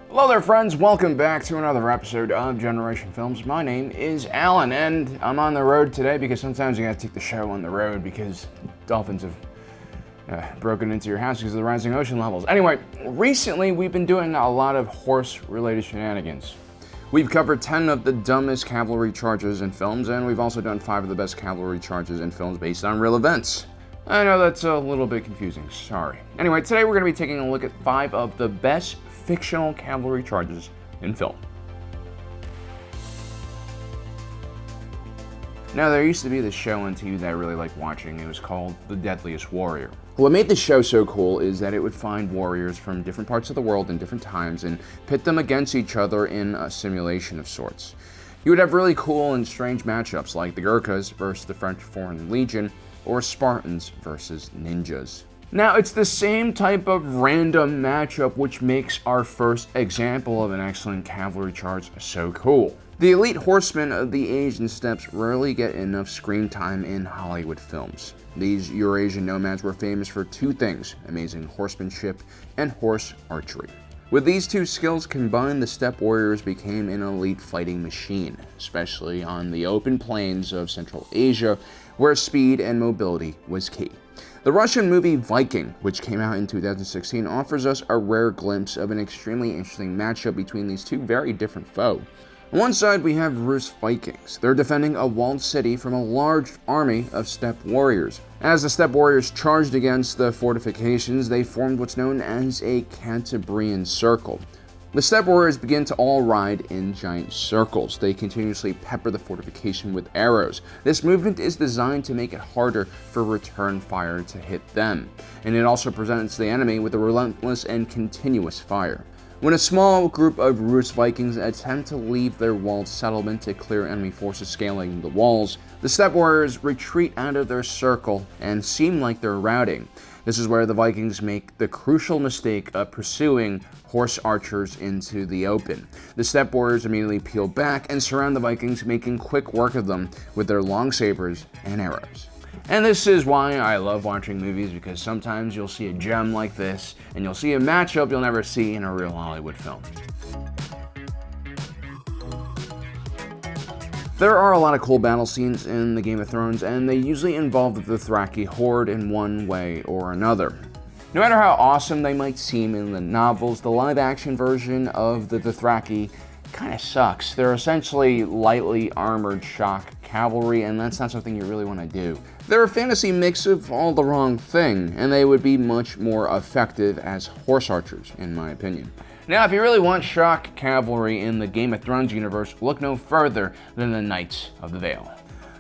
Hello there, friends. Welcome back to another episode of Generation Films. My name is Alan, and I'm on the road today because sometimes you gotta take the show on the road because dolphins have broken into your house because of the rising ocean levels. Anyway, recently we've been doing a lot of horse-related shenanigans. We've covered 10 of the dumbest cavalry charges in films, and we've also done 5 of the best cavalry charges in films based on real events. I know that's a little bit confusing, sorry. Anyway, today we're going to be taking a look at 5 of the best fictional cavalry charges in film. Now, there used to be this show on TV that I really liked watching. It was called The Deadliest Warrior. What made the show so cool is that it would find warriors from different parts of the world in different times and pit them against each other in a simulation of sorts. You would have really cool and strange matchups like the Gurkhas versus the French Foreign Legion or Spartans versus ninjas. Now, it's the same type of random matchup which makes our first example of an excellent cavalry charge so cool. The elite horsemen of the Asian steppes rarely get enough screen time in Hollywood films. These Eurasian nomads were famous for 2 things: amazing horsemanship and horse archery. With these 2 skills combined, the steppe warriors became an elite fighting machine, especially on the open plains of Central Asia, where speed and mobility was key. The Russian movie Viking, which came out in 2016, offers us a rare glimpse of an extremely interesting matchup between these 2 very different foes. On one side, we have Rus Vikings. They're defending a walled city from a large army of steppe warriors. As the steppe warriors charged against the fortifications, they formed what's known as a Cantabrian circle. The steppe warriors begin to all ride in giant circles. They continuously pepper the fortification with arrows. This movement is designed to make it harder for return fire to hit them, and it also presents the enemy with a relentless and continuous fire. When a small group of Rus Vikings attempt to leave their walled settlement to clear enemy forces scaling the walls, the steppe warriors retreat out of their circle and seem like they're routing. This is where the Vikings make the crucial mistake of pursuing horse archers into the open. The steppe warriors immediately peel back and surround the Vikings, making quick work of them with their long sabers and arrows. And this is why I love watching movies, because sometimes you'll see a gem like this, and you'll see a matchup you'll never see in a real Hollywood film. There are a lot of cool battle scenes in the Game of Thrones, and they usually involve the Dothraki horde in one way or another. No matter how awesome they might seem in the novels, the live-action version of the Dothraki kind of sucks. They're essentially lightly armored shock cavalry, and that's not something you really want to do. They're a fantasy mix of all the wrong thing, and they would be much more effective as horse archers, in my opinion. Now, if you really want shock cavalry in the Game of Thrones universe, look no further than the Knights of the Vale.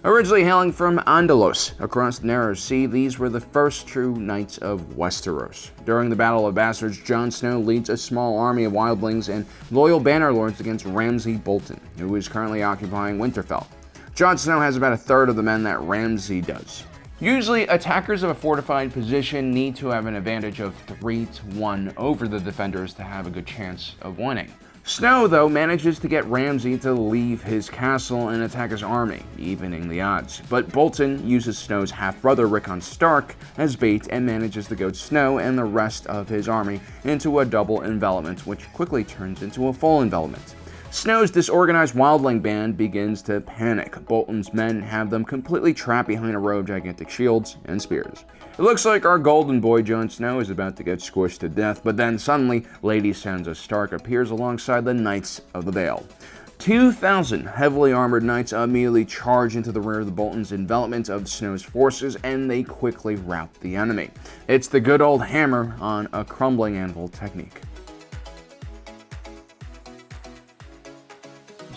Originally hailing from Andalos across the Narrow Sea, these were the first true Knights of Westeros. During the Battle of Bastards, Jon Snow leads a small army of wildlings and loyal bannerlords against Ramsay Bolton, who is currently occupying Winterfell. Jon Snow has about a third of the men that Ramsay does. Usually, attackers of a fortified position need to have an advantage of 3-1 over the defenders to have a good chance of winning. Snow, though, manages to get Ramsay to leave his castle and attack his army, evening the odds. But Bolton uses Snow's half-brother Rickon Stark as bait and manages to goad Snow and the rest of his army into a double envelopment, which quickly turns into a full envelopment. Snow's disorganized wildling band begins to panic. Bolton's men have them completely trapped behind a row of gigantic shields and spears. It looks like our golden boy Jon Snow is about to get squished to death, but then suddenly Lady Sansa Stark appears alongside the Knights of the Vale. 2,000 heavily armored knights immediately charge into the rear of the Bolton's envelopment of Snow's forces, and they quickly rout the enemy. It's the good old hammer on a crumbling anvil technique.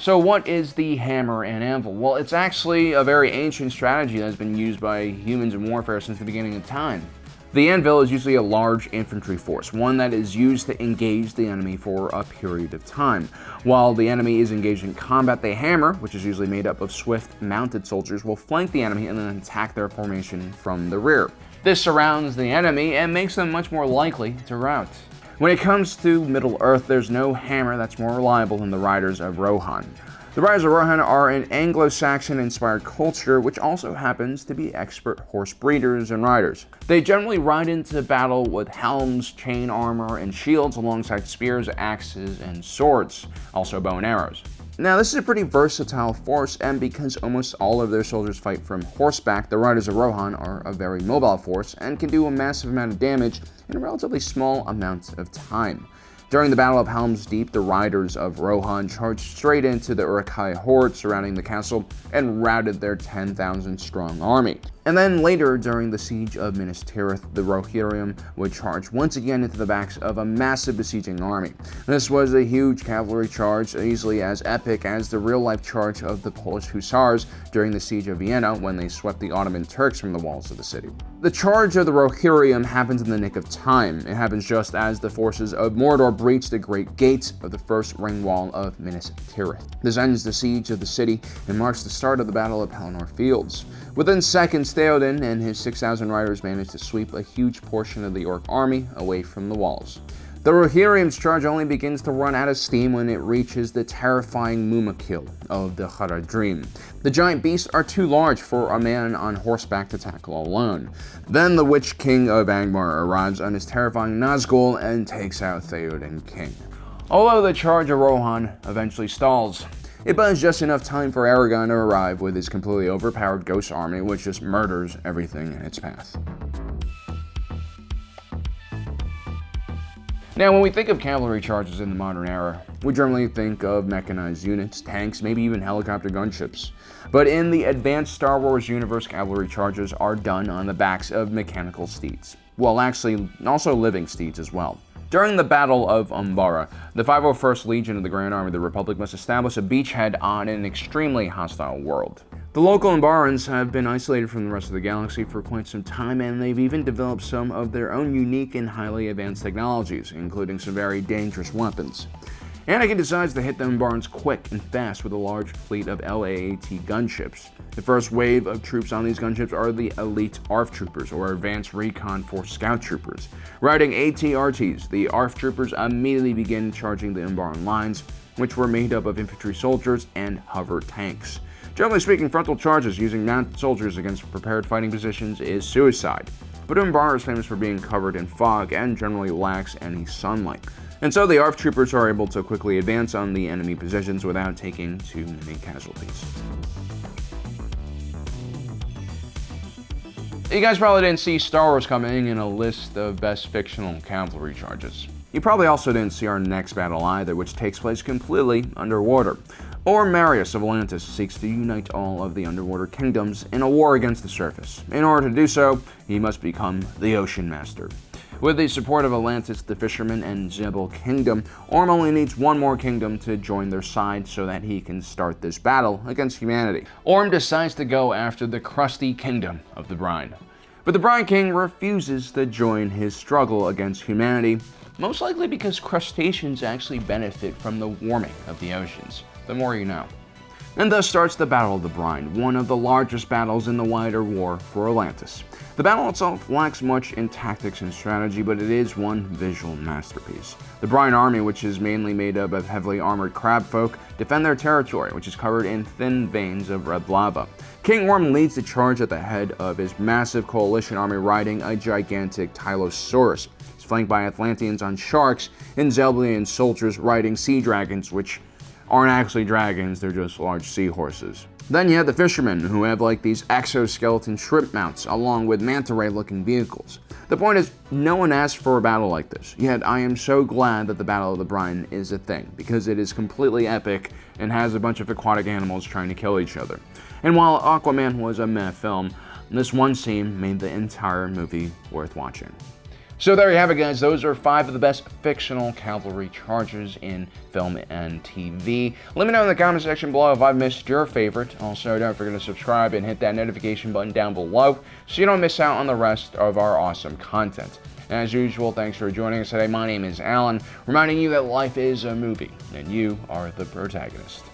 So what is the hammer and anvil? Well, it's actually a very ancient strategy that has been used by humans in warfare since the beginning of time. The anvil is usually a large infantry force, one that is used to engage the enemy for a period of time. While the enemy is engaged in combat, the hammer, which is usually made up of swift mounted soldiers, will flank the enemy and then attack their formation from the rear. This surrounds the enemy and makes them much more likely to rout. When it comes to Middle-earth, there's no hammer that's more reliable than the riders of Rohan. The Riders of Rohan are an Anglo-Saxon-inspired culture which also happens to be expert horse breeders and riders. They generally ride into battle with helms, chain armor, and shields alongside spears, axes, and swords, also bow and arrows. Now, this is a pretty versatile force, and because almost all of their soldiers fight from horseback, the Riders of Rohan are a very mobile force and can do a massive amount of damage in a relatively small amount of time. During the Battle of Helm's Deep, the Riders of Rohan charged straight into the Uruk-hai horde surrounding the castle and routed their 10,000-strong army. And then later, during the siege of Minas Tirith, the Rohirrim would charge once again into the backs of a massive besieging army. This was a huge cavalry charge, easily as epic as the real-life charge of the Polish Hussars during the siege of Vienna when they swept the Ottoman Turks from the walls of the city. The charge of the Rohirrim happens in the nick of time. It happens just as the forces of Mordor breach the great gate of the first ring wall of Minas Tirith. This ends the siege of the city and marks the start of the Battle of Pelennor Fields. Within seconds, Theoden and his 6,000 riders managed to sweep a huge portion of the Orc army away from the walls. The Rohirrim's charge only begins to run out of steam when it reaches the terrifying Mumakil of the Haradrim. The giant beasts are too large for a man on horseback to tackle alone. Then the Witch King of Angmar arrives on his terrifying Nazgul and takes out Theoden King. Although the charge of Rohan eventually stalls, it buys just enough time for Aragorn to arrive with his completely overpowered ghost army, which just murders everything in its path. Now, when we think of cavalry charges in the modern era, we generally think of mechanized units, tanks, maybe even helicopter gunships. But in the advanced Star Wars universe, cavalry charges are done on the backs of mechanical steeds. Well, actually, also living steeds as well. During the Battle of Umbara, the 501st Legion of the Grand Army of the Republic must establish a beachhead on an extremely hostile world. The local Umbarans have been isolated from the rest of the galaxy for quite some time, and they've even developed some of their own unique and highly advanced technologies, including some very dangerous weapons. Anakin decides to hit the Umbarans quick and fast with a large fleet of LAAT gunships. The first wave of troops on these gunships are the elite ARF troopers, or Advanced Recon Force Scout troopers. Riding AT-RTs, the ARF troopers immediately begin charging the Umbaran lines, which were made up of infantry soldiers and hover tanks. Generally speaking, frontal charges using mounted soldiers against prepared fighting positions is suicide, but Umbara is famous for being covered in fog and generally lacks any sunlight. And so the ARF troopers are able to quickly advance on the enemy positions without taking too many casualties. You guys probably didn't see Star Wars coming in a list of best fictional cavalry charges. You probably also didn't see our next battle either, which takes place completely underwater. Or Marius of Atlantis seeks to unite all of the underwater kingdoms in a war against the surface. In order to do so, he must become the Ocean Master. With the support of Atlantis, the Fishermen, and Xebel Kingdom, Orm only needs one more kingdom to join their side so that he can start this battle against humanity. Orm decides to go after the crusty kingdom of the Brine. But the Brine King refuses to join his struggle against humanity, most likely because crustaceans actually benefit from the warming of the oceans. The more you know. And thus starts the Battle of the Brine, one of the largest battles in the wider war for Atlantis. The battle itself lacks much in tactics and strategy, but it is one visual masterpiece. The Brine army, which is mainly made up of heavily armored crab folk, defend their territory, which is covered in thin veins of red lava. King Orm leads the charge at the head of his massive coalition army riding a gigantic Tylosaurus. He's flanked by Atlanteans on sharks and Zelblian soldiers riding sea dragons, which aren't actually dragons, they're just large seahorses. Then you have the Fishermen, who have like these exoskeleton shrimp mounts, along with manta ray looking vehicles. The point is, no one asked for a battle like this, yet I am so glad that the Battle of the Brine is a thing, because it is completely epic and has a bunch of aquatic animals trying to kill each other. And while Aquaman was a meh film, this one scene made the entire movie worth watching. So there you have it, guys. Those are 5 of the best fictional cavalry charges in film and TV. Let me know in the comment section below if I've missed your favorite. Also, don't forget to subscribe and hit that notification button down below so you don't miss out on the rest of our awesome content. And as usual, thanks for joining us today. My name is Alan, reminding you that life is a movie and you are the protagonist.